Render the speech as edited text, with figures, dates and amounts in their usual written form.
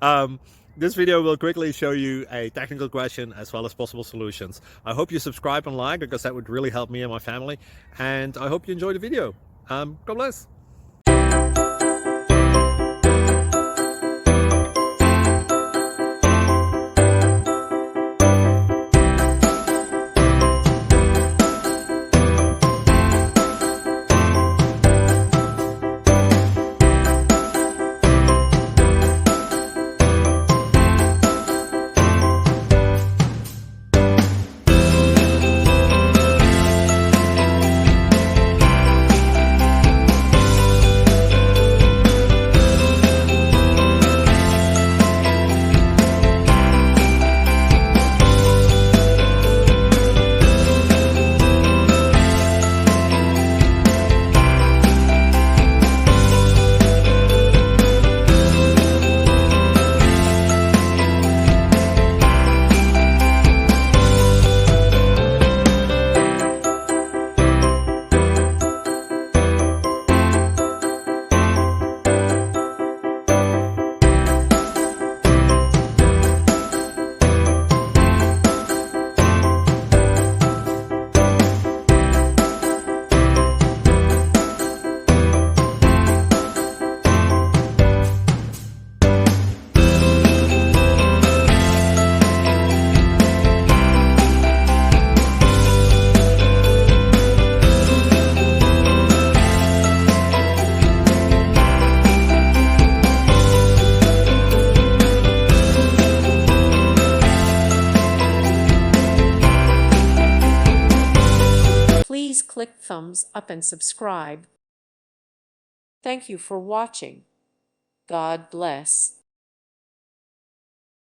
um, this video will quickly show you a technical question as well as possible solutions. I hope you subscribe and like, because that would really help me and my family. And I hope you enjoy the video. God bless. Please click thumbs up and subscribe. Thank you for watching. God bless.